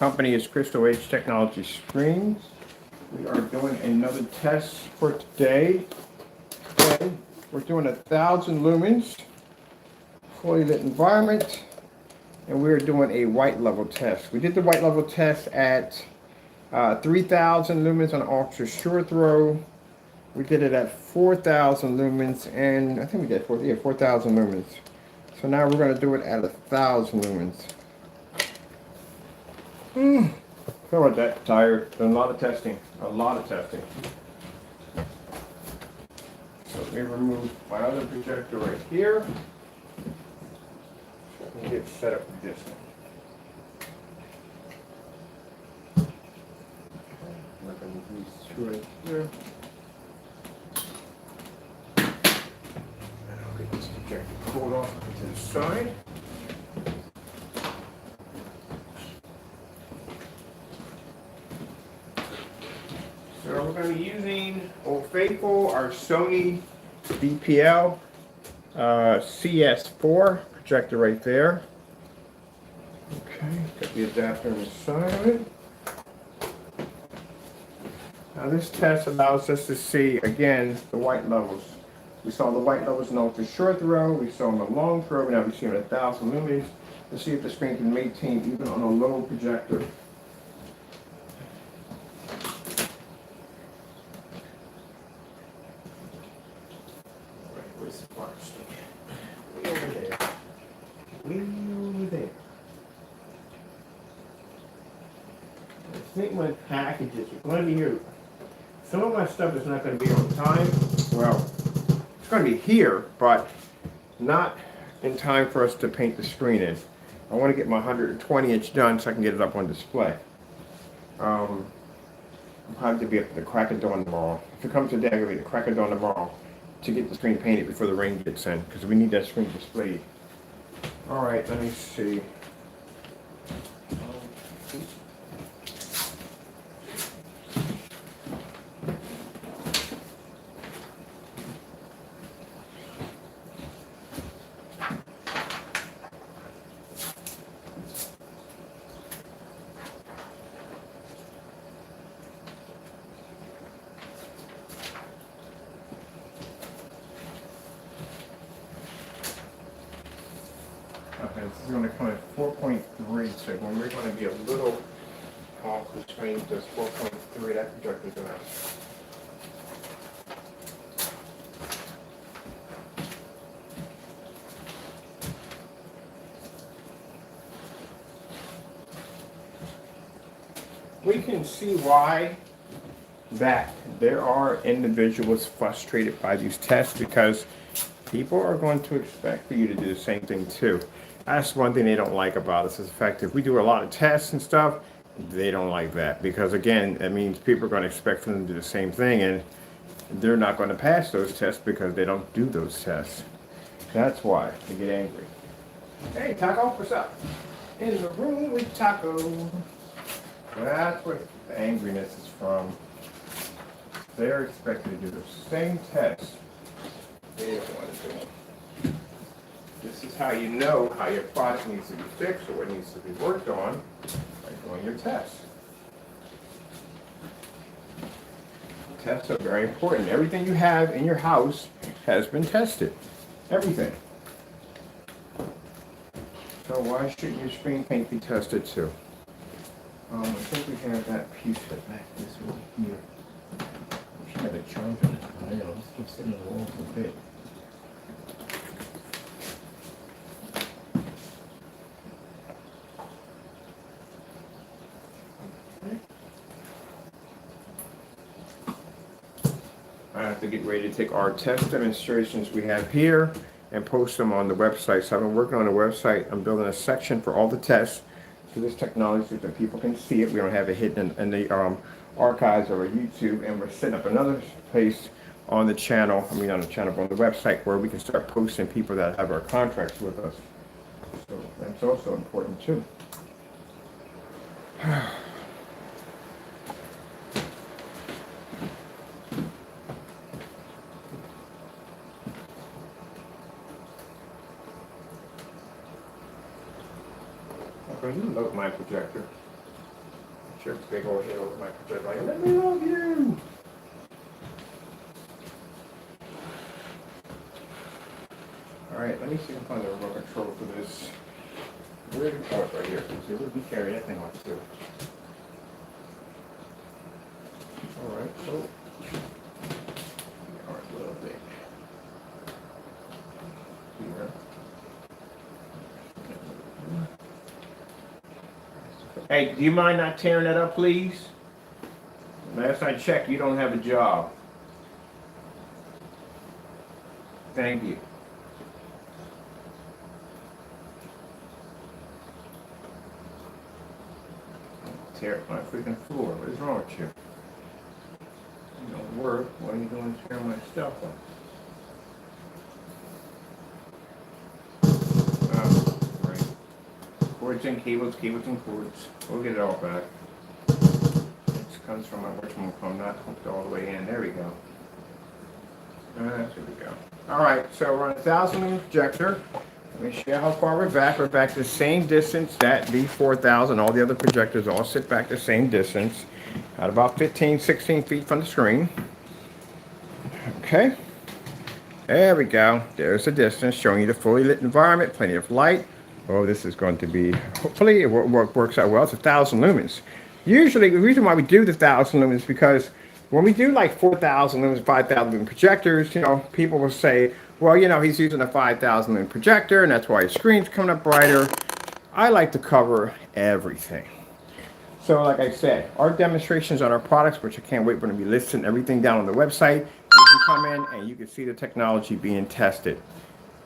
Company is Crystal Edge Technology Screens. We are doing another test for today. We're doing 1,000 lumens, fully lit environment, and we're doing a white level test. We did the white level test at 3,000 lumens on ultra short throw. We did it at 4,000 lumens, and I think we did 4,000 lumens. So now we're going to do it at 1,000 lumens. Sorry about that, tired. Done a lot of testing. So let me remove my other projector right here. So I can get set up with this one. I'm not going to use these two right here. And I'll get this projector pulled off to the side. So we're going to be using Old Faithful, our Sony DPL CS4 projector right there. Okay, got the adapter inside of it. Now this test allows us to see, again, the white levels. We saw the white levels in ultra short throw, we saw them in long throw, now we see them at 1,000 lumens to see if the screen can maintain even on a low projector. Where's the bar stick? Way over there. Way over there. I think my packages are going to be here. Some of my stuff is not going to be on time. Well, it's going to be here, but not in time for us to paint the screen in. I want to get my 120-inch done so I can get it up on display. I'll have to be up at the crack of dawn tomorrow. If it comes today, I'm going to be at the crack of dawn tomorrow to get the screen painted before the rain gets in, because we need that screen displayed. All right, let me see. Okay, this is going to come at 4.3, so when we're going to be a little off the screen, does 4.3, that projector's going to. We can see why that there are individuals frustrated by these tests, because people are going to expect for you to do the same thing too. That's one thing they don't like about us, is the fact that if we do a lot of tests and stuff, they don't like that, because again, that means people are going to expect them to do the same thing, and they're not going to pass those tests because they don't do those tests. That's why they get angry. Hey, Taco, what's up? In the room with Taco. That's where the angriness is from. They're expected to do the same test. They don't want to do it. This is how you know how your product needs to be fixed or what needs to be worked on by doing your tests. Tests are very important. Everything you have in your house has been tested. Everything. So why shouldn't your screen paint be tested too? I think we have that piece back this way here. I should have a charger on it. I know, this keeps sitting on the wall for a bit. I have to get ready to take our test demonstrations we have here and post them on the website. So I've been working on the website. I'm building a section for all the tests for this technology so that people can see it. We don't have it hidden in the archives of our YouTube, and we're setting up another place on the channel, on the channel, on the website, where we can start posting people that have our contracts with us. So that's also important too. Okay, you load my projector. Sure, big old head over my projector like, let me love you. Alright, let me see if I can find the remote control for this. Where's the port right here? See, where we carry that thing like to? Alright, so. Alright, a little bit. Here. Hey, do you mind not tearing that up, please? Last I checked, you don't have a job. Thank you. Tear up my freaking floor. What is wrong with you? You don't work. What are you doing tearing my stuff up? Right. Cords and cables, cables and cords. We'll get it all back. This comes from my whatchamacallit, not hooked all the way in. There we go. There we go. Alright, so we're on a 1,000 lumen projector. Let me show you how far we're back. We're back the same distance that the 4,000, all the other projectors all sit back the same distance. At about 15, 16 feet from the screen. Okay. There we go. There's the distance showing you the fully lit environment, plenty of light. Oh, this is going to be, hopefully it works out well. It's 1,000 lumens. Usually, the reason why we do the 1,000 lumens is because when we do like 4,000 lumens, 5,000 lumen projectors, you know, people will say, well, you know, he's using a 5,000 lumen projector and that's why his screen's coming up brighter. I like to cover everything. So like I said, our demonstrations on our products, which I can't wait for them to be listed, everything down on the website, you can come in and you can see the technology being tested.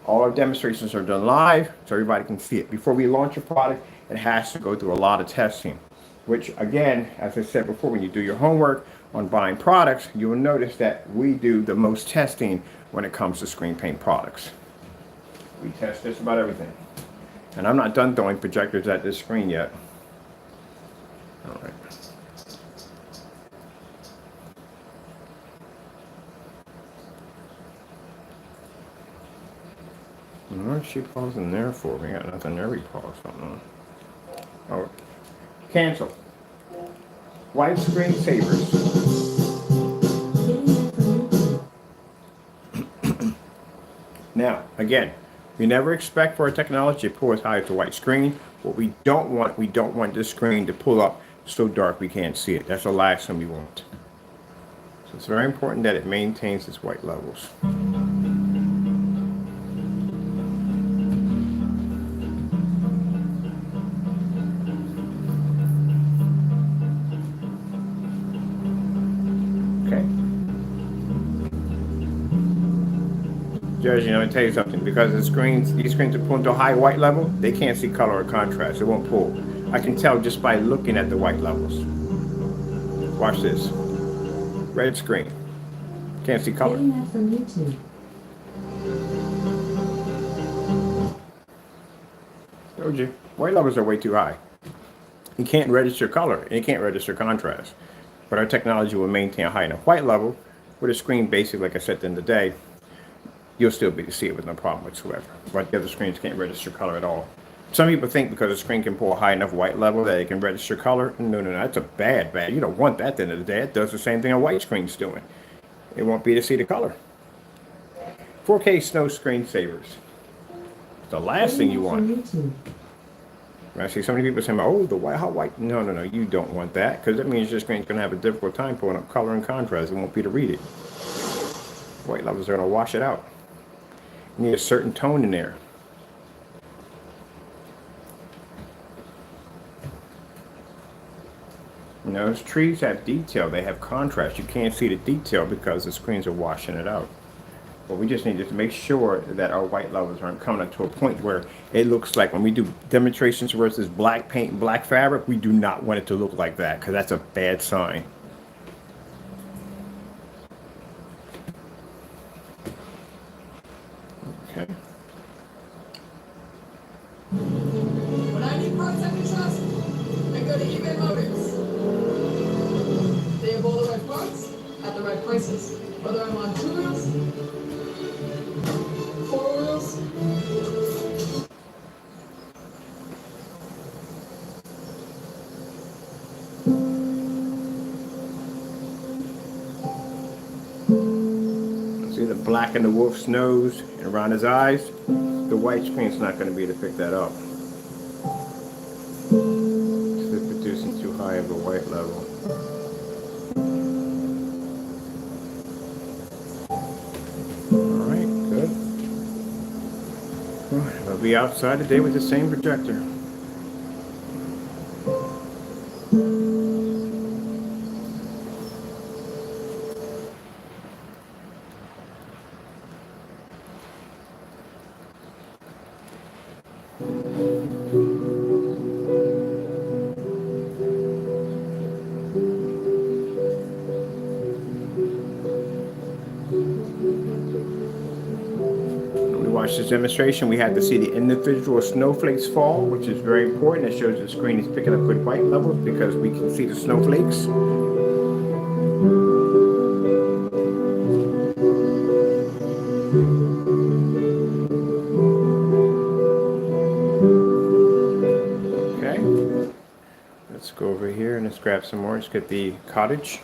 All our demonstrations are done live so everybody can see it. Before we launch a product, it has to go through a lot of testing, which again, as I said before, when you do your homework on buying products, you will notice that we do the most testing when it comes to screen paint products. We test just about everything. And I'm not done throwing projectors at this screen yet. All right. What she pausing there for? We got nothing there. We pause something on. Oh, cancel. White screen savers. Now, again, we never expect for our technology to pull as high as the white screen. What we don't want this screen to pull up so dark we can't see it. That's the last thing we want. So it's very important that it maintains its white levels. Judge, you know, let me tell you something. Because these screens are pulling to a high white level, they can't see color or contrast. It won't pull. I can tell just by looking at the white levels. Watch this. Red screen. Can't see color. Told you. White levels are way too high. You can't register color and you can't register contrast. But our technology will maintain a high enough white level with a screen basically, like I said at the end of the day, you'll still be able to see it with no problem whatsoever. But the other screens can't register color at all. Some people think because the screen can pull a high enough white level that it can register color. No, that's a bad. You don't want that at the end of the day. It does the same thing a white screen's doing. It won't be able to see the color. 4K snow screensavers. The last thing you want. I see so many people saying, oh, the white, how white? No, you don't want that because that means your screen's going to have a difficult time pulling up color and contrast. It won't be able to read it. White levels are going to wash it out. You need a certain tone in there. And those trees have detail. They have contrast. You can't see the detail because the screens are washing it out. But we just need to make sure that our white levels aren't coming up to a point where it looks like when we do demonstrations versus black paint and black fabric, we do not want it to look like that because that's a bad sign. Okay. When I need parts I can trust, I go to eBay Motors. They have all the right parts at the right prices. Whether I'm on 2 wheels, 4 wheels, See the black in the wolf's nose and around his eyes? The white screen's not going to be able to pick that up. It's producing too high of a white level. Alright, good. I'll be outside today with the same projector. Watch this demonstration. We have to see the individual snowflakes fall, which is very important. It shows the screen is picking up good white levels because we can see the snowflakes. Okay, let's go over here and let's grab some more. Let's get the cottage.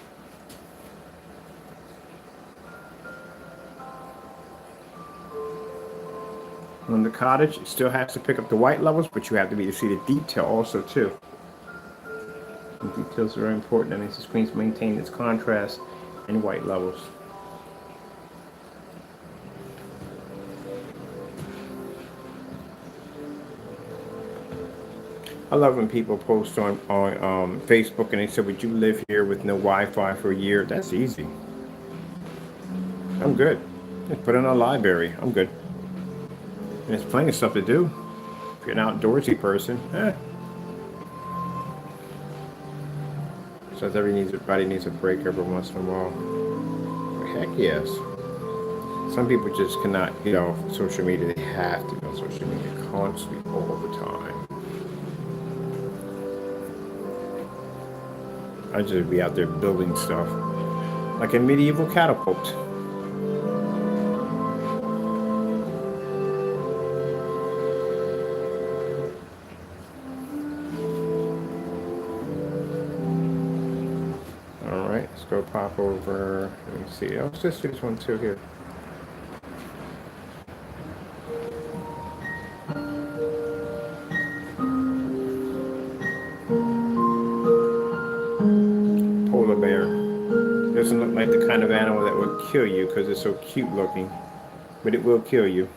On the cottage, it still has to pick up the white levels, but you have to be to see the detail also too. The details are very important. That means the screen's maintain its contrast and white levels. I love when people post on Facebook and they say, "Would you live here with no Wi-Fi for a year?" That's easy. I'm good. Just put in a library. I'm good. And there's plenty of stuff to do. If you're an outdoorsy person, So everybody needs a break every once in a while. Heck yes. Some people just cannot get off social media. They have to be on social media constantly all the time. I just be out there building stuff. Like a medieval catapult. Let's go pop over. Let me see. I'll just use one too here. Polar bear. Doesn't look like the kind of animal that would kill you because it's so cute looking, but it will kill you.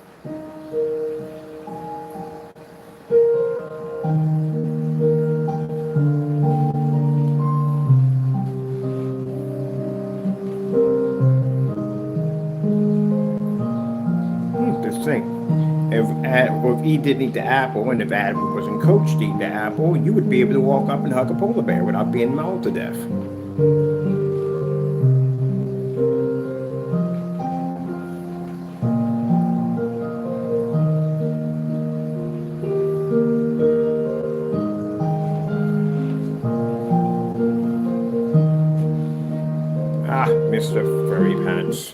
If E didn't eat the apple, and if Adam wasn't coached to eat the apple, you would be able to walk up and hug a polar bear without being mauled to death. Ah, Mr. Furry Pants.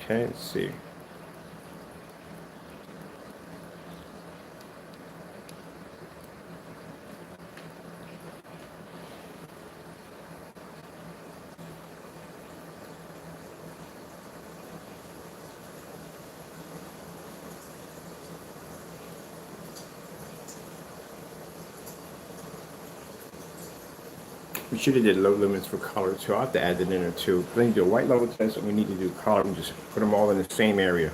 Okay, let's see. We should have did low lumens for color too. I'll have to add that in there too. If we do a white level test and we need to do color, we just put them all in the same area.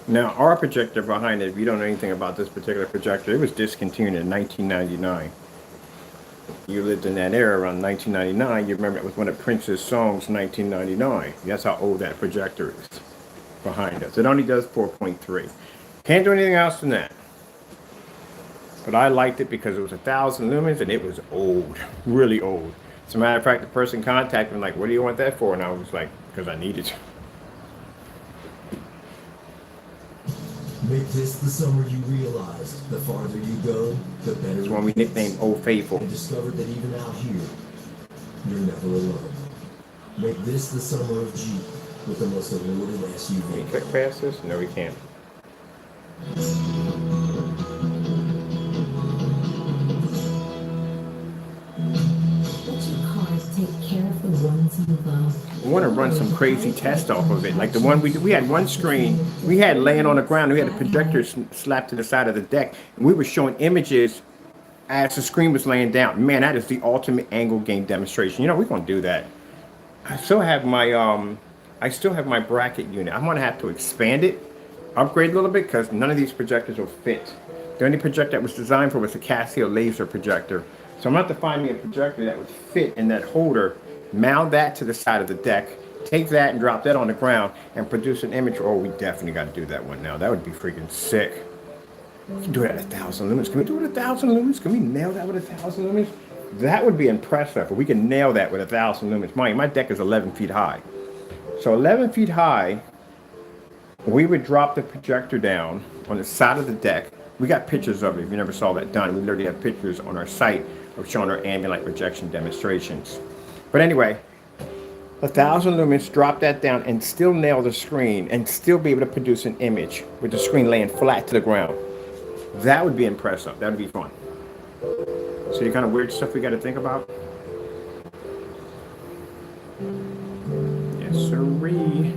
Now our projector behind it, if you don't know anything about this particular projector, it was discontinued in 1999. You lived in that era around 1999, you remember it was one of Prince's songs, 1999. That's how old that projector is behind us. It only does 4.3. Can't do anything else than that. But I liked it because it was 1,000 lumens and it was old, really old. As a matter of fact, the person contacted me like, "What do you want that for?" And I was like, "Because I need it." Make this the summer you realize the farther you go, the better. It's one we nicknamed Old Faithful. And discovered that even out here, you're never alone. Make this the summer of Jeep with the most awarded SUV. Can we click past this? No, we can't. What's your car want to run some crazy test off of it. Like the one we had one screen we had laying on the ground. We had a projector slapped to the side of the deck, and we were showing images as the screen was laying down. Man, that is the ultimate angle game demonstration. You know, we're gonna do that. I still have my bracket unit. I'm gonna have to expand it, upgrade a little bit, because none of these projectors will fit. The only projector that was designed for was a Casio laser projector. So I'm gonna have to find me a projector that would fit in that holder, mount that to the side of the deck, take that and drop that on the ground and produce an image. Oh, we definitely got to do that one now. That would be freaking sick. We can do it at 1,000 lumens. Can we do it at 1,000 lumens? Can we nail that with 1,000 lumens? That would be impressive. If we can nail that with 1,000 lumens. My deck is 11 feet high. So 11 feet high, we would drop the projector down on the side of the deck. We got pictures of it. If you never saw that done, we literally have pictures on our site of showing our ambient light projection demonstrations. But anyway, 1,000 lumens, drop that down and still nail the screen and still be able to produce an image with the screen laying flat to the ground. That would be impressive. That would be fun. So the kind of weird stuff we got to think about. Yes, sirree.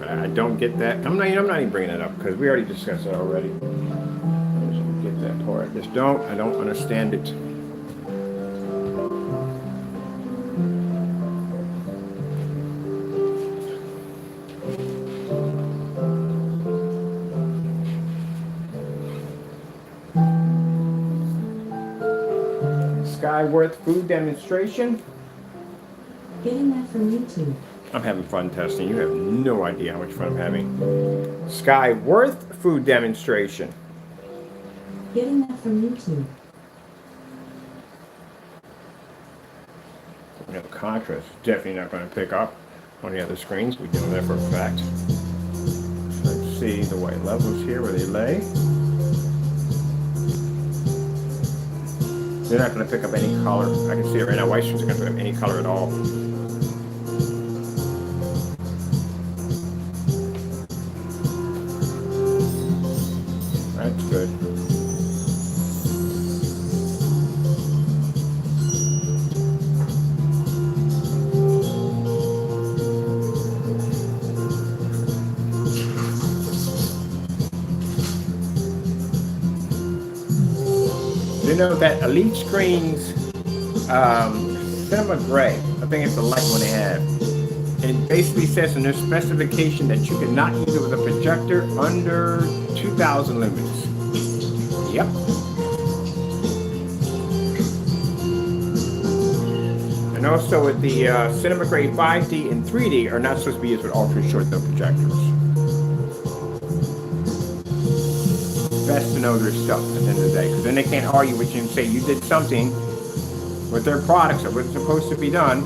I don't get that. I'm not even bringing it up because we already discussed it already. I just get that part. I don't understand it. Skyworth food demonstration. Getting that from YouTube. I'm having fun testing. You have no idea how much fun I'm having. Skyworth food demonstration. Getting that from YouTube. No contrast. Definitely not going to pick up on the other screens. We know that for a fact. Let's see the white levels here where they lay. They're not going to pick up any color. I can see it right now. White screens are going to pick up any color at all. That's good. You know that Elite Screens Cinema Gray, I think it's the light one they have. It basically says in their specification that you cannot use it with a projector under 2,000 lumens. Yep. And also with the Cinema Gray 5D and 3D are not supposed to be used with ultra short throw projectors. Best to know their stuff at the end of the day, because then they can't argue with you and say you did something with their products that wasn't supposed to be done.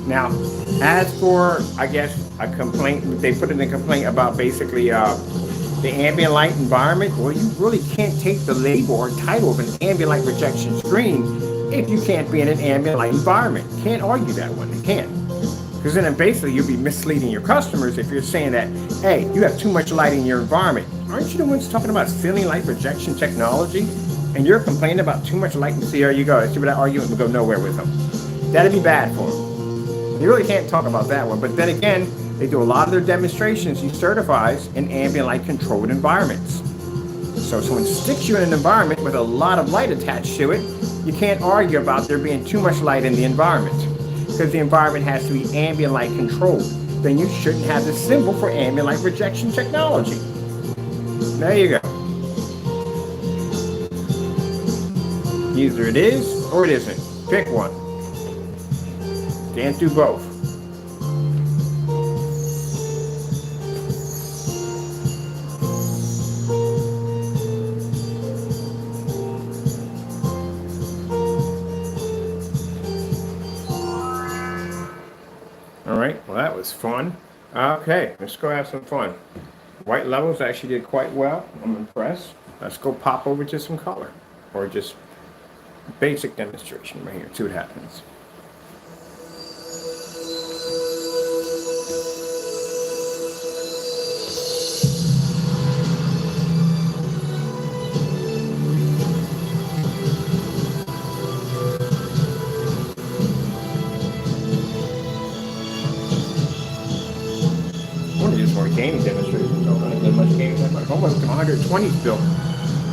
Now, as for, I guess, a complaint, they put in a complaint about basically the ambient light environment. Well, you really can't take the label or title of an ambient light projection screen if you can't be in an ambient light environment. Can't argue that one. They can't. Because then basically you'll be misleading your customers if you're saying that, hey, you have too much light in your environment. Aren't you the ones talking about ceiling light projection technology? And you're complaining about too much light, and see, there you go. See, that argument will go nowhere with them. That'd be bad for them. You really can't talk about that one. But then again, they do a lot of their demonstrations. He certifies in ambient light controlled environments. So someone sticks you in an environment with a lot of light attached to it, you can't argue about there being too much light in the environment. Because the environment has to be ambient light controlled. Then you shouldn't have the symbol for ambient light projection technology. There you go. Either it is or it isn't. Pick one. Can't do both. All right, well that was fun. Okay, let's go have some fun. White levels actually did quite well. I'm impressed. Let's go pop over to some color, or just basic demonstration right here. See what happens. just more gaming demonstrations. So I'm gonna get much gaming. I'm like almost to 120 still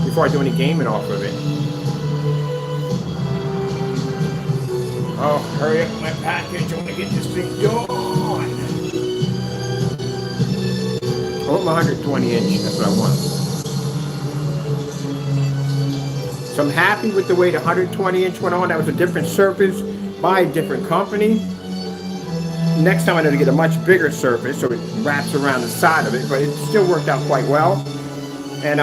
before I do any gaming off of it. Oh, hurry up my package. I want to get this thing done. I want my 120 inch. That's what I want. So I'm happy with the way the 120 inch went on. That was a different surface by a different company. Next time I need to get a much bigger surface so it wraps around the side of it, but it still worked out quite well. And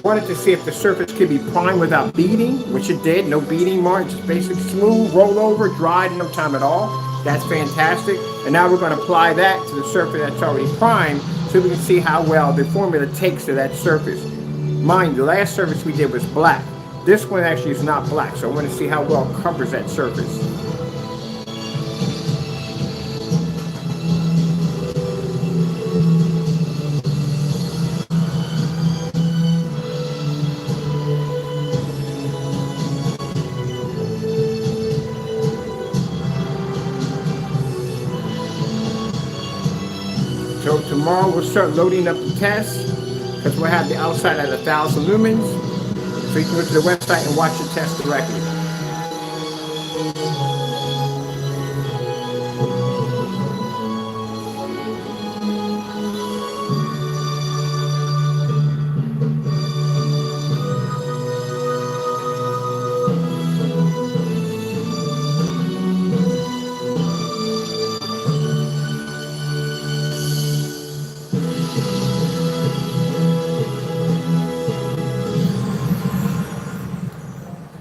wanted to see if the surface could be primed without beading, which it did. No beading marks, just basically smooth, roll over, dried in no time at all. That's fantastic. And now we're going to apply that to the surface that's already primed so we can see how well the formula takes to that surface. Mind, the last surface we did was black. This one actually is not black, so I want to see how well it covers that surface. So tomorrow we'll start loading up the tests because we'll have the outside at 1,000 lumens. So you can go to the website and watch the test directly.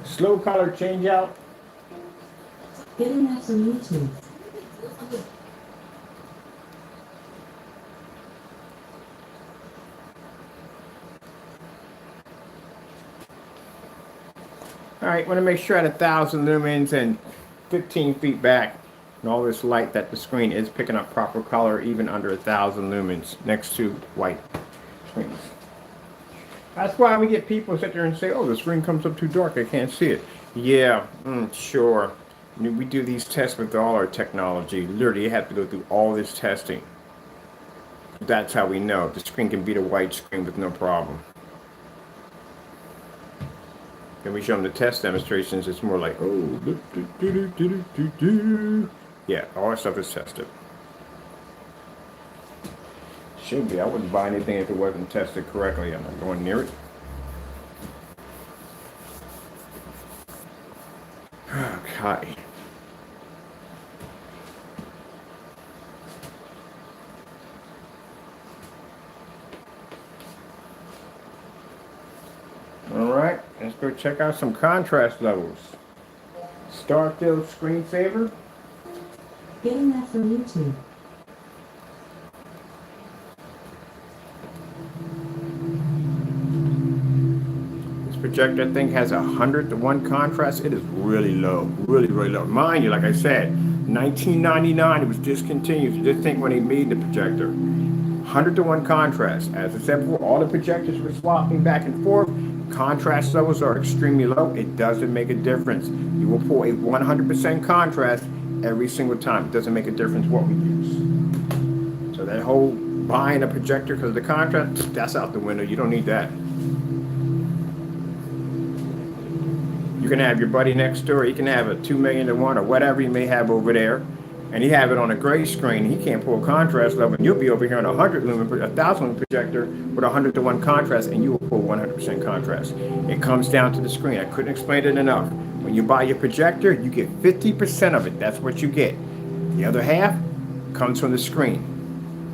Slow color change out. Getting that from YouTube. All right, want to make sure at 1,000 lumens and 15 feet back, and all this light that the screen is picking up proper color even under 1,000 lumens next to white screens. That's why we get people sit there and say, oh, the screen comes up too dark, I can't see it. Yeah, sure. I mean, we do these tests with all our technology. Literally, you have to go through all this testing. That's how we know. The screen can beat a white screen with no problem. Then we show them the test demonstrations, it's more like, oh, yeah, all our stuff is tested. Should be. I wouldn't buy anything if it wasn't tested correctly. I'm not going near it. Okay. All right, let's go check out some contrast levels. Starfield screensaver. Getting that from YouTube. Projector thing has 100:1 contrast. It is really low, really low. Mind you, like I said, 1999 it was discontinued. So just think when they made the projector, 100:1 contrast. As I said before, all the projectors were swapping back and forth. Contrast levels are extremely low. It doesn't make a difference. You will pull a 100% contrast every single time. It doesn't make a difference what we use. So that whole buying a projector because of the contrast, that's out the window. You don't need that. You can have your buddy next door, he can have a 2,000,000:1 or whatever you may have over there, and he have it on a gray screen, he can't pull a contrast level, and you'll be over here on a 1,000 lumen projector with 100:1 contrast, and you will pull 100% contrast. It comes down to the screen. I couldn't explain it enough. When you buy your projector, you get 50% of it. That's what you get. The other half comes from the screen.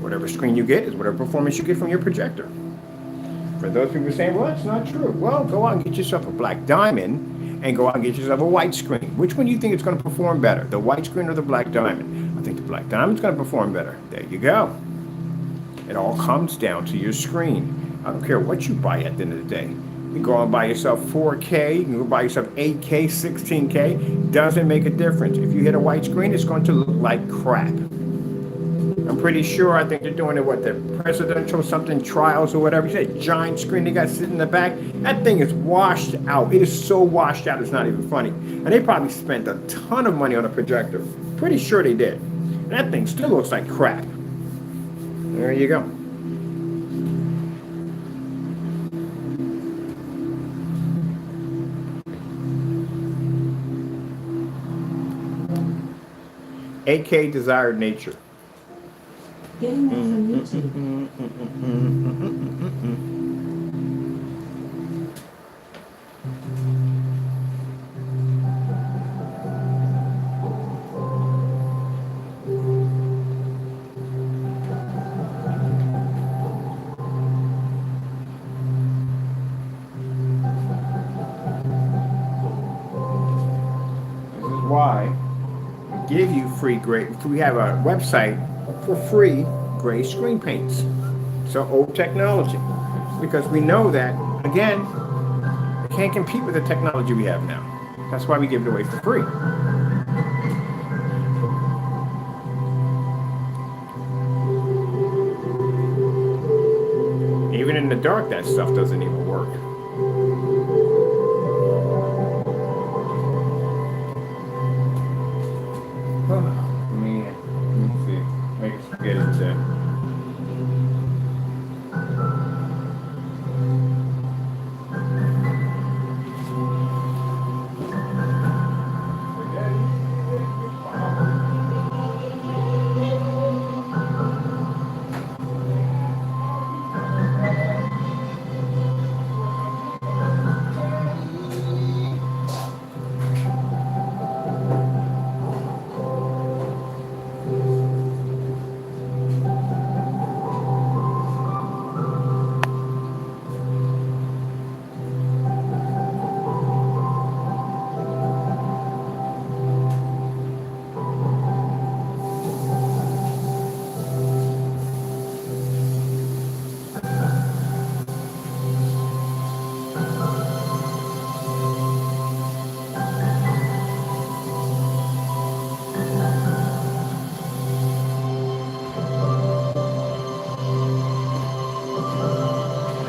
Whatever screen you get is whatever performance you get from your projector. For those people saying, well, that's not true. Well, go out and get yourself a black diamond and go out and get yourself a white screen. Which one do you think is going to perform better, the white screen or the black diamond? I think the black diamond's going to perform better. There you go. It all comes down to your screen. I don't care what you buy at the end of the day. You can go out and buy yourself 4K, you can go buy yourself 8K, 16K. Doesn't make a difference. If you hit a white screen, it's going to look like crap. I'm pretty sure, I think they're doing it, what, the presidential something trials or whatever. You said giant screen they got sitting in the back. That thing is washed out. It is so washed out, it's not even funny. And they probably spent a ton of money on a projector. Pretty sure they did. And that thing still looks like crap. There you go. AK Desired Nature. Getting that from YouTube. This is why we give you free gray. We have a website for free gray screen paints. So old technology, because we know that again, we can't compete with the technology we have now. That's why we give it away for free. Even in the dark, that stuff doesn't even work. Oh, man. Let me see. Maybe get into that.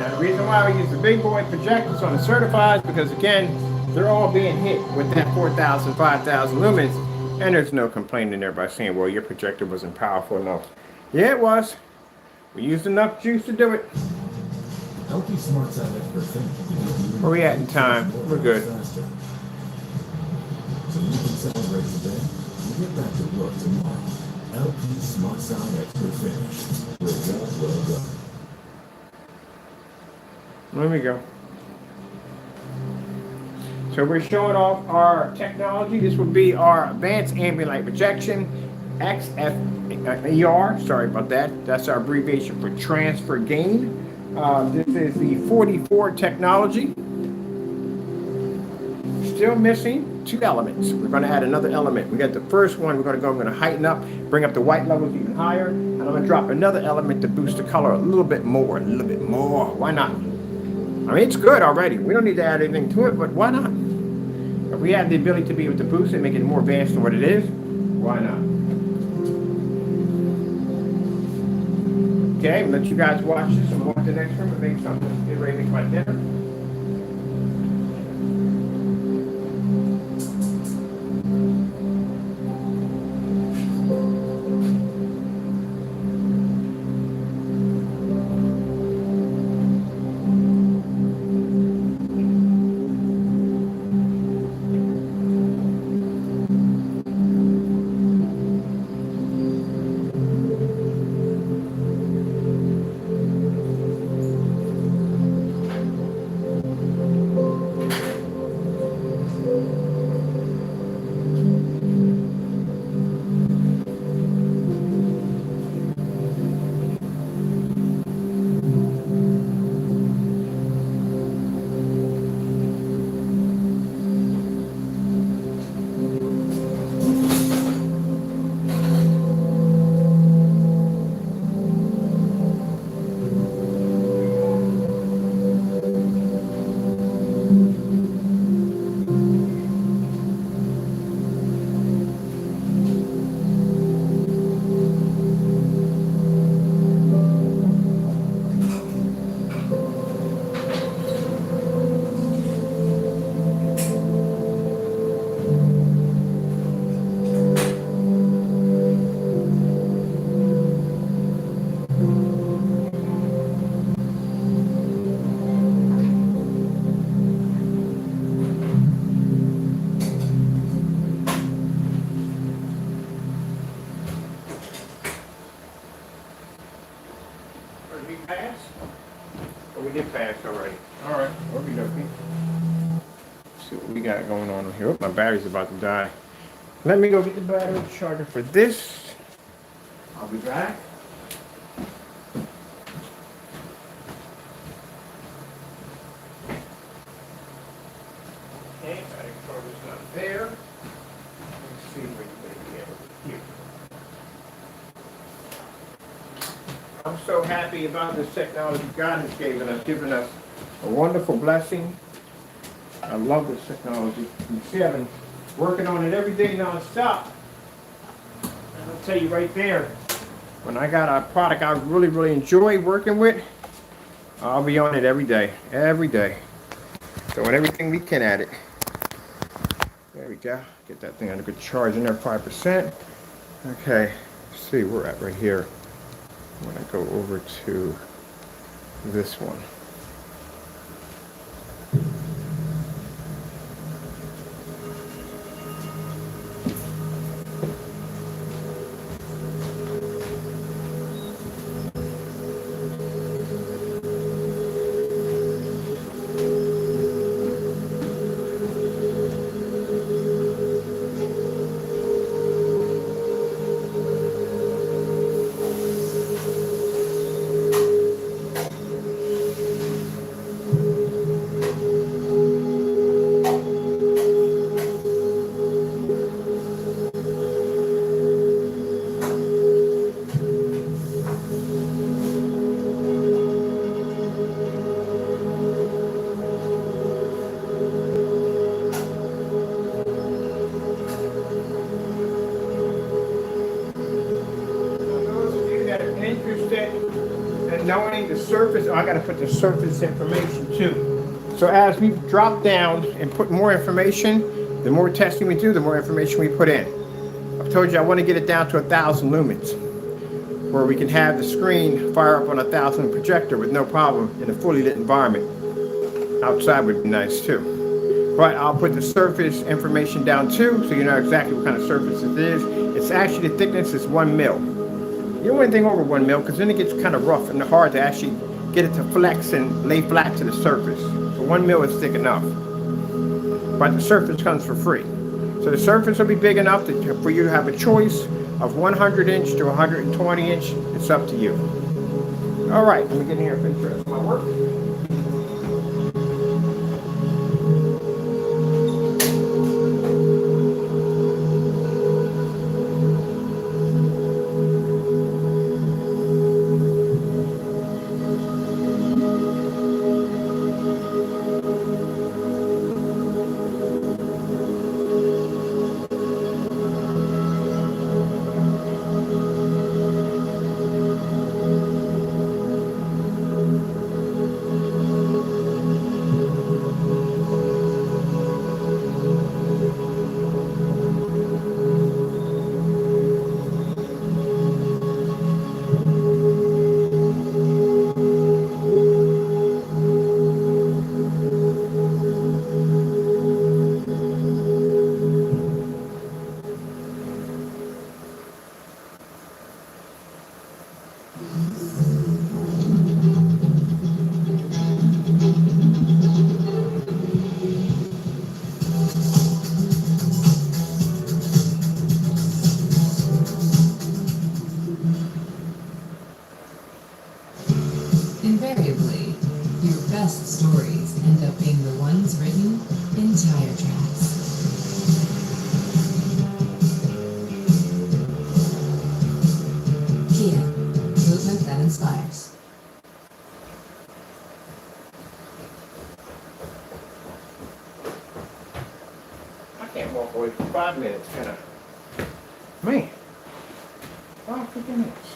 The reason why we use the big boy projectors on the certifieds, because again, they're all being hit with that 4,000, 5,000 lumens, and there's no complaining there by saying, well, your projector wasn't powerful enough. Yeah, it was. We used enough juice to do it. LP Smart Side Expert think to give you Where we at in time? We're good. faster. So you can celebrate today and get back to work tomorrow. LP Smart Side Expert finished. Well done. There we go. So we're showing off our technology. This would be our Advanced Ambient Light Projection, XFER. Sorry about that. That's our abbreviation for transfer gain. This is the 44 technology. Still missing 2 elements. We're going to add another element. We got the first one. I'm going to heighten up, bring up the white levels even higher, and I'm going to drop another element to boost the color a little bit more. Why not? I mean, it's good already. We don't need to add anything to it, but why not? If we have the ability to be able to boost it, make it more advanced than what it is, why not? Okay, let you guys watch this and walk to the next room and make something. Get ready to make my dinner. Did we pass? Oh, we did pass already. All right, okie dokie. See what we got going on here. Oh, my battery's about to die. Let me go get the battery charger for this. I'll be back. Okay, battery charger's not there. Let's see where you may be able to hear. I'm so happy about this technology God has given us a wonderful blessing. I love this technology. You see, I've been working on it every day non-stop. And I'll tell you right there, when I got a product I really, really enjoy working with, I'll be on it every day, throwing everything we can at it. There we go. Get that thing on a good charge in there, 5%. Okay, let's see where we're at right here. I'm gonna go over to this one. Knowing the surface, I got to put the surface information too. So as we drop down and put more information, the more testing we do, the more information we put in. I've told you I want to get it down to 1,000 lumens, where we can have the screen fire up on 1,000 projector with no problem in a fully lit environment. Outside would be nice too. But I'll put the surface information down too, so you know exactly what kind of surface it is. It's actually, the thickness is 1 mil. You don't want anything over 1 mil because then it gets kind of rough and hard to actually get it to flex and lay flat to the surface. So 1 mil is thick enough. But the surface comes for free. So the surface will be big enough for you to have a choice of 100 inch to 120 inch. It's up to you. All right, let me get in here and finish the rest of my work. Invariably, your best stories end up being the ones written in tire tracks. Kia, movement that inspires. I can't walk away for 5 minutes, can I? Man, 5 freaking minutes.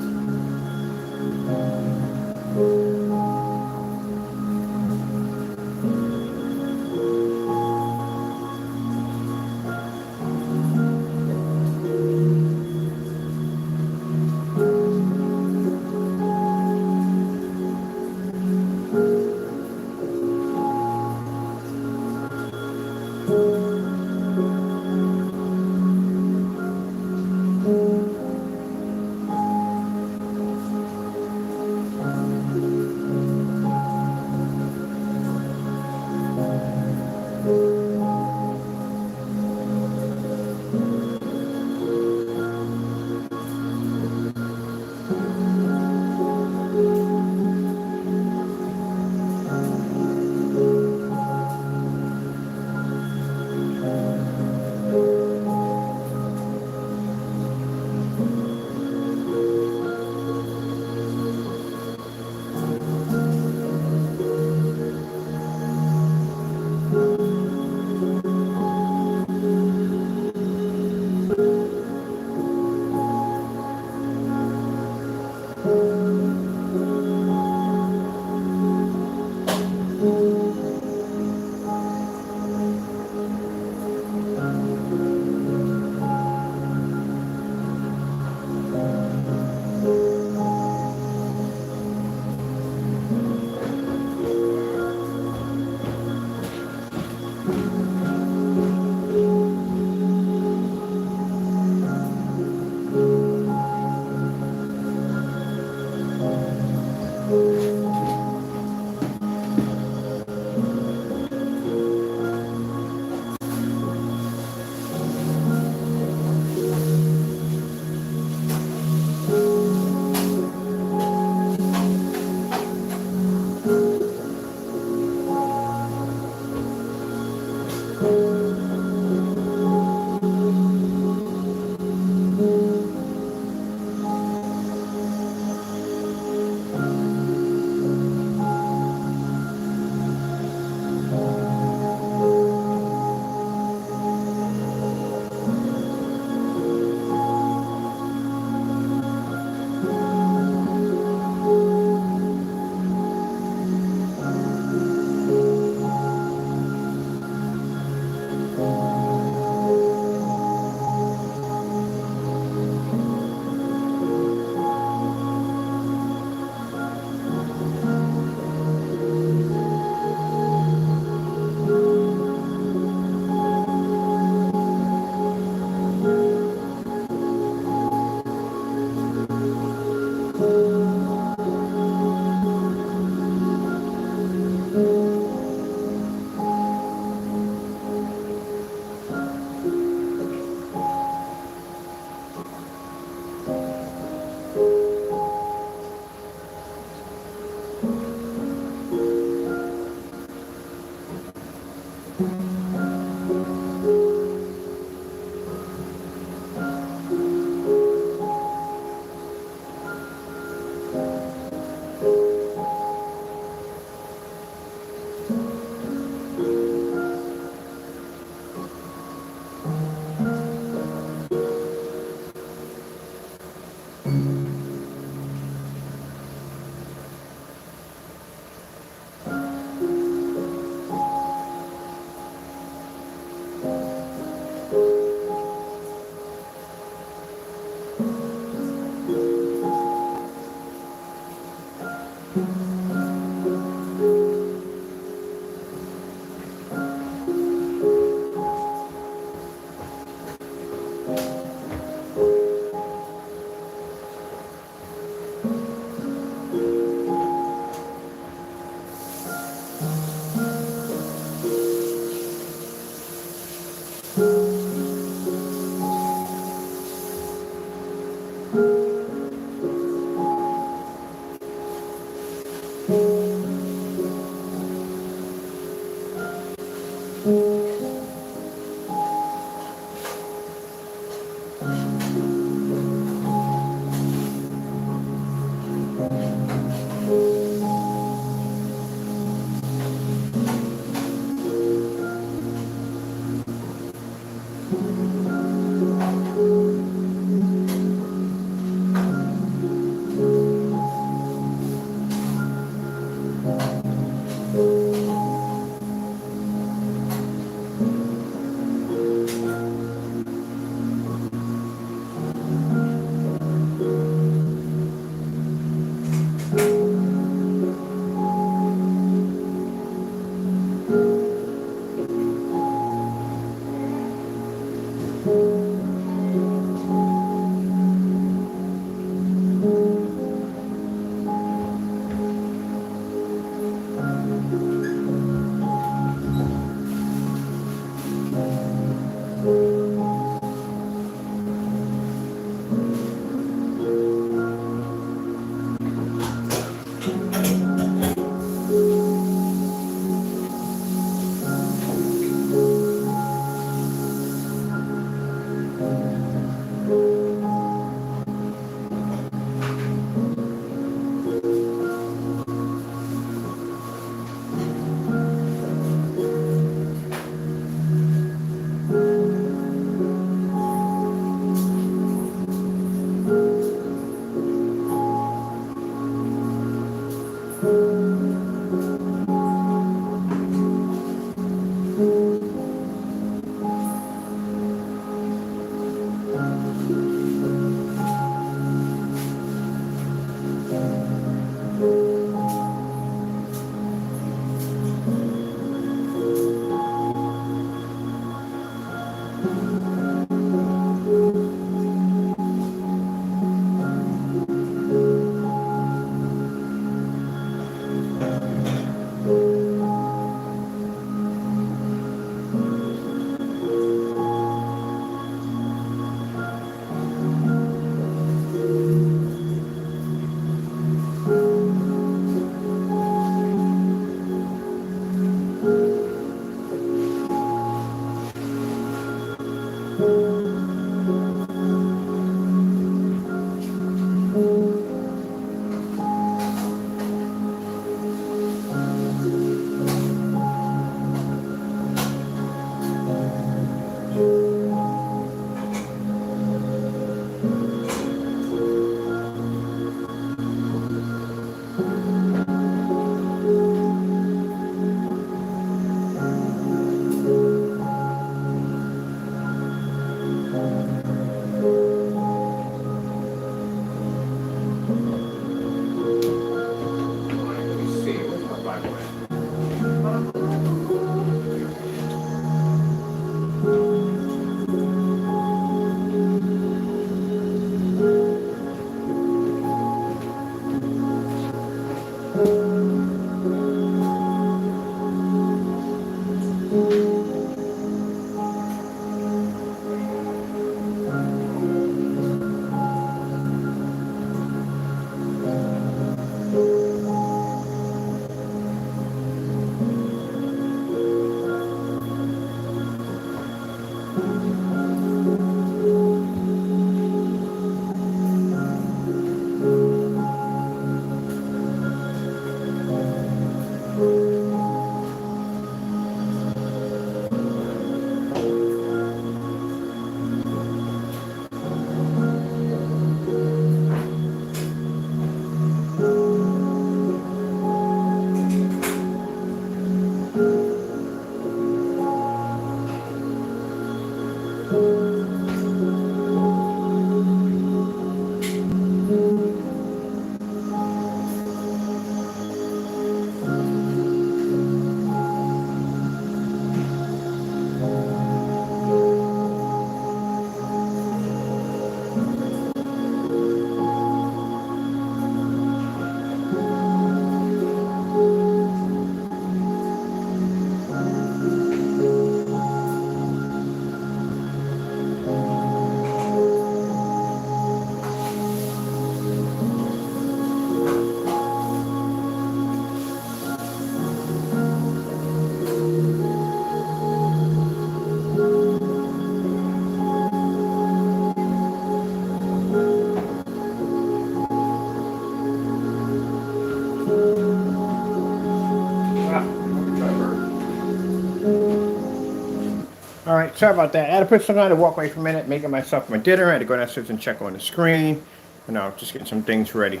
All right, sorry about that. I had to put some on to walk away for a minute, making myself my dinner. I had to go downstairs and check on the screen. You know, just getting some things ready.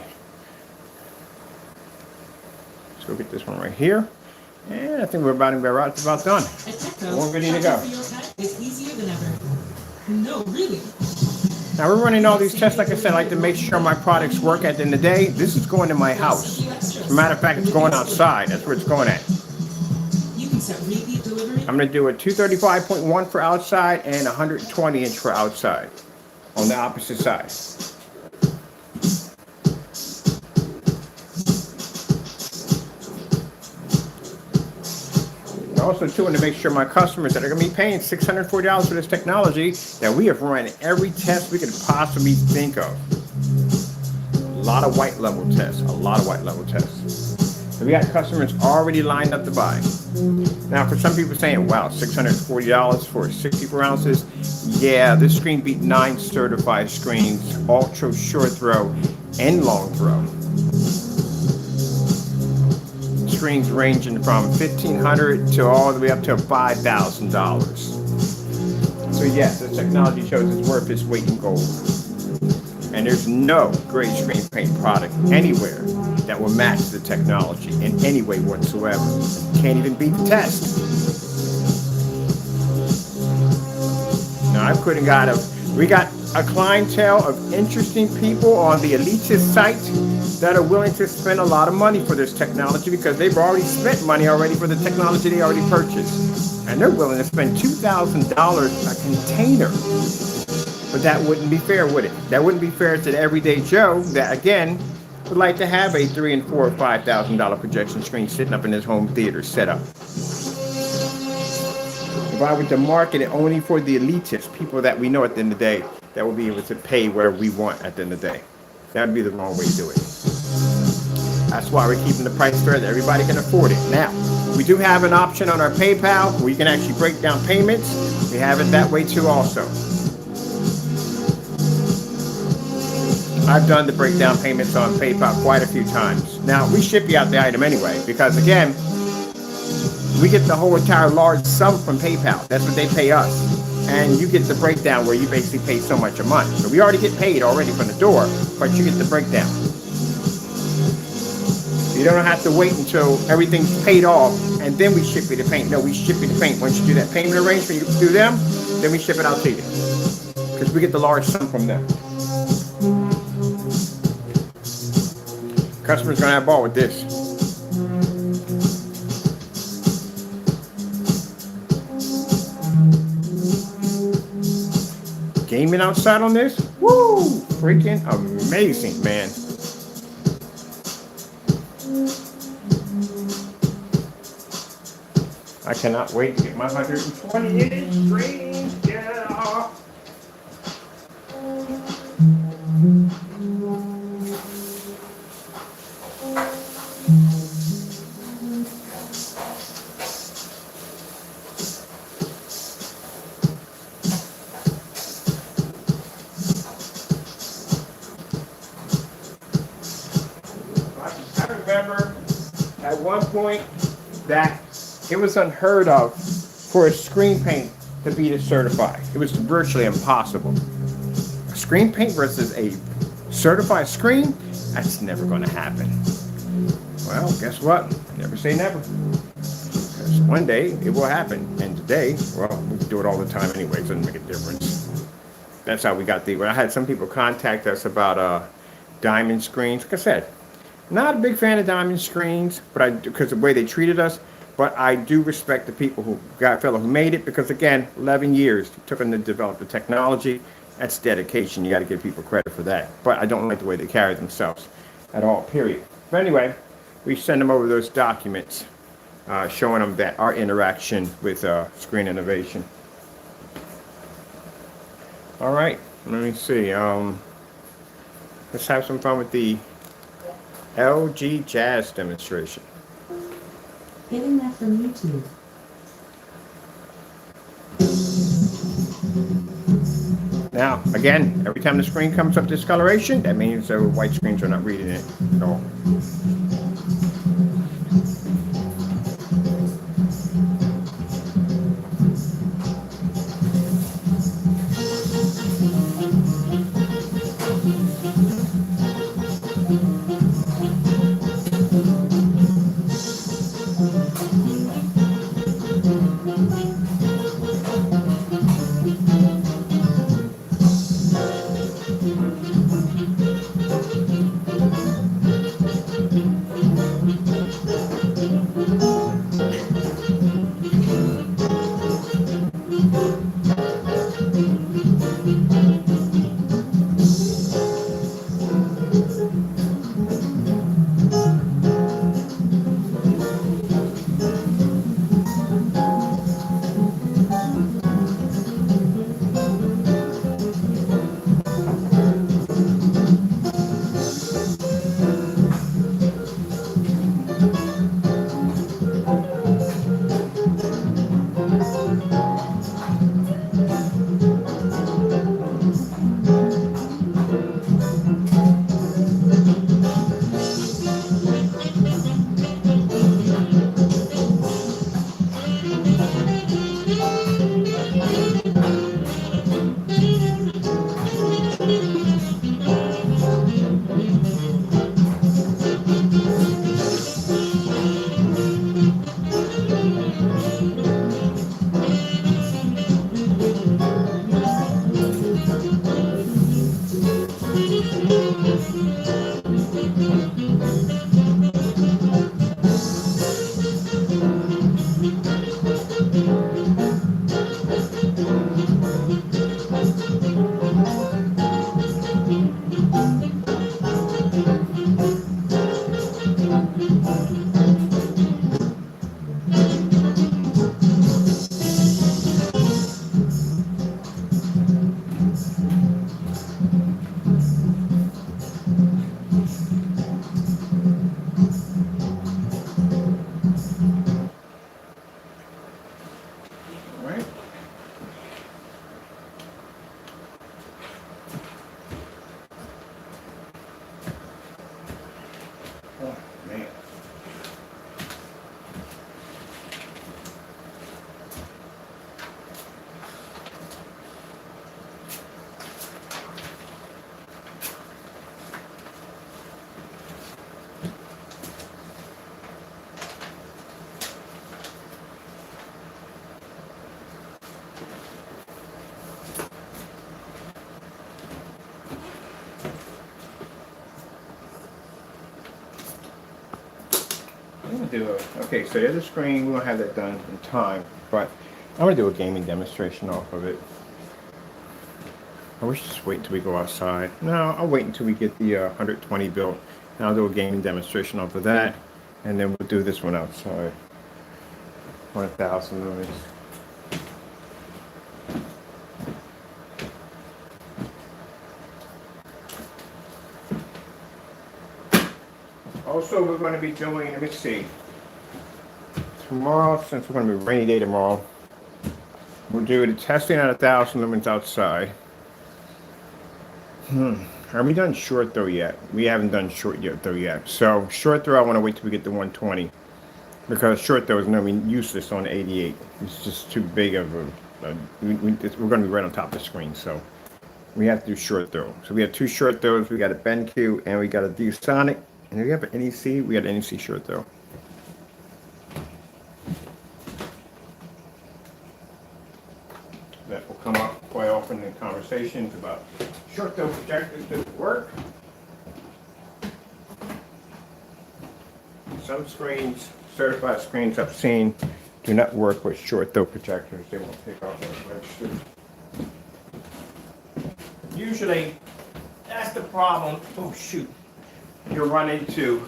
Let's go get this one right here. And I think we're about done. We're ready to go. It's easier than ever. No, really. Now we're running all these tests, like I said, I like to make sure my products work at the end of the day. This is going to my house. As a matter of fact, it's going outside. That's where it's going at. You can set repeat delivery. I'm going to do a 235.1 for outside and 120 inch for outside on the opposite side. Also, too, to make sure my customers that are going to be paying $640 for this technology, that we have run every test we could possibly think of. A lot of white level tests. A lot of white level tests. So we got customers already lined up to buy. Now, for some people saying, wow, $640 for 64 ounces. Yeah, this screen beat 9 certified screens, ultra short throw and long throw. Screens ranging from $1,500 to all the way up to $5,000. So yes, the technology shows it's worth its weight in gold. And there's no great screen paint product anywhere that will match the technology in any way whatsoever. Can't even beat the test. Now I couldn't got we got a clientele of interesting people on the Elitist site that are willing to spend a lot of money for this technology because they've already spent money already for the technology they already purchased. And they're willing to spend $2,000 a container. But that wouldn't be fair, would it? That wouldn't be fair to the everyday Joe that, again, would like to have a $3,000 and $4,000 or $5,000 projection screen sitting up in his home theater setup. If I were to market it only for the elitists, people that we know at the end of the day, that will be able to pay whatever we want at the end of the day. That would be the wrong way to do it. That's why we're keeping the price fair that everybody can afford it. Now, we do have an option on our PayPal where you can actually break down payments. We have it that way too also. I've done the breakdown payments on PayPal quite a few times. Now, we ship you out the item anyway because, again, we get the whole entire large sum from PayPal. That's what they pay us. And you get the breakdown where you basically pay so much a month. So we already get paid already from the door, but you get the breakdown. You don't have to wait until everything's paid off and then we ship you the paint. No, we ship you the paint. Once you do that payment arrangement through them, then we ship it out to you. Because we get the large sum from them. Customer's gonna have a ball with this. Gaming outside on this? Woo! Freaking amazing, man. I cannot wait to get my 120-inch screen. Yeah. I remember at one point that it was unheard of for a screen paint to be this certified. It was virtually impossible. A screen paint versus a certified screen, that's never going to happen. Well, guess what? Never say never. Because one day it will happen. And today, well, we do it all the time anyway. It doesn't make a difference. That's how we got I had some people contact us about diamond screens. Like I said, not a big fan of diamond screens, but because of the way they treated us. But I do respect the people fellow who made it because, again, 11 years it took them to develop the technology. That's dedication. You got to give people credit for that. But I don't like the way they carry themselves at all, period. But anyway, we send them over those documents showing them that our interaction with Screen Innovation. All right, let me see. Let's have some fun with the LG Jazz demonstration. Getting that from YouTube. Now, again, every time the screen comes up discoloration, that means the white screens are not reading it at all. Right? Oh, man. I'm gonna do okay, so the other screen, we won't have that done in time, but I'm gonna do a gaming demonstration off of it. I wish just wait until we go outside. No, I'll wait until we get the 120 built, and I'll do a gaming demonstration off of that, and then we'll do this one outside. 1,000 lumens. Also, we're going to be doing, let me see, tomorrow, since we're going to be a rainy day tomorrow, we'll do the testing at 1,000 lumens outside. Are we done short throw yet? We haven't done short throw yet. So short throw, I want to wait till we get to 120, because short throw is going to be useless on 88. It's just too big of we're going to be right on top of the screen, so we have to do short throw. So we have two short throws. We got a BenQ and we got a ViewSonic. And we have an NEC. We got an NEC short throw. That will come up quite often in conversations about short throw projectors doesn't work. Some screens, certified screens I've seen, do not work with short throw projectors. They won't pick up those registers. Usually, that's the problem. Oh shoot. You'll run into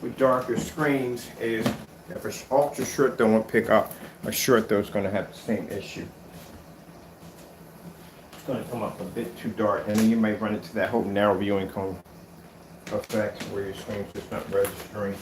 with darker screens is if an ultra short throw won't pick up, a short throw is going to have the same issue. It's going to come up a bit too dark, and then you may run into that whole narrow viewing cone effect where your screen's just not registering.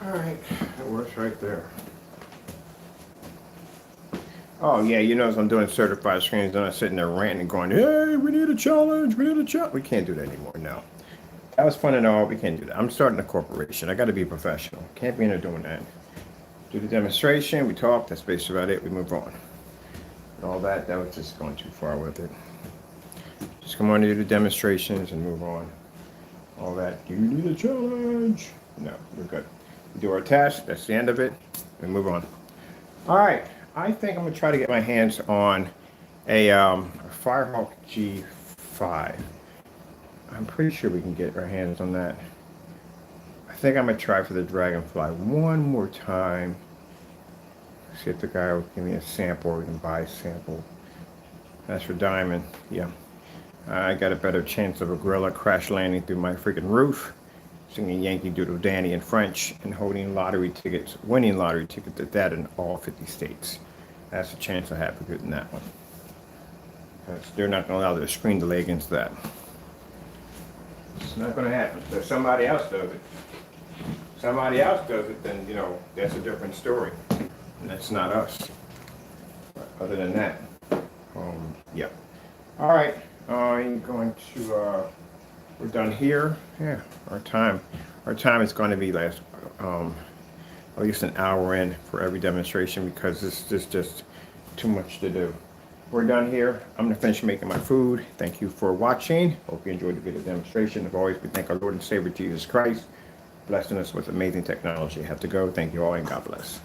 Alright, that works right there. Oh yeah, you know, as I'm doing certified screens, I'm not sitting there ranting and going, hey, we need a challenge, we need a challenge. We can't do that anymore, no. That was fun and all, we can't do that. I'm starting a corporation, I gotta be professional. Can't be in there doing that. Do the demonstration, we talk, that's basically about it, we move on. And all that, that was just going too far with it. Just come on to do the demonstrations and move on. All that. Do you need a challenge? No, we're good. We do our test. That's the end of it. We move on. All right. I think I'm gonna try to get my hands on a Firehawk G5. I'm pretty sure we can get our hands on that. I think I'm gonna try for the Dragonfly one more time. See if the guy will give me a sample, or we can buy a sample. That's for Diamond. Yeah. I got a better chance of a gorilla crash landing through my freaking roof, singing Yankee Doodle Dandy in French, and holding lottery tickets, winning lottery tickets at that in all 50 states. That's the chance I have for getting that one. Because they're not going to allow their screen delay against that. It's not going to happen. So if somebody else does it, then, you know, that's a different story. And that's not us. But other than that, yeah. All right. I'm going to, we're done here. Yeah, our time is going to be at least an hour in for every demonstration because this is just too much to do. We're done here. I'm going to finish making my food. Thank you for watching. Hope you enjoyed the video demonstration. As always, we thank our Lord and Savior Jesus Christ, blessing us with amazing technology. I have to go. Thank you all and God bless.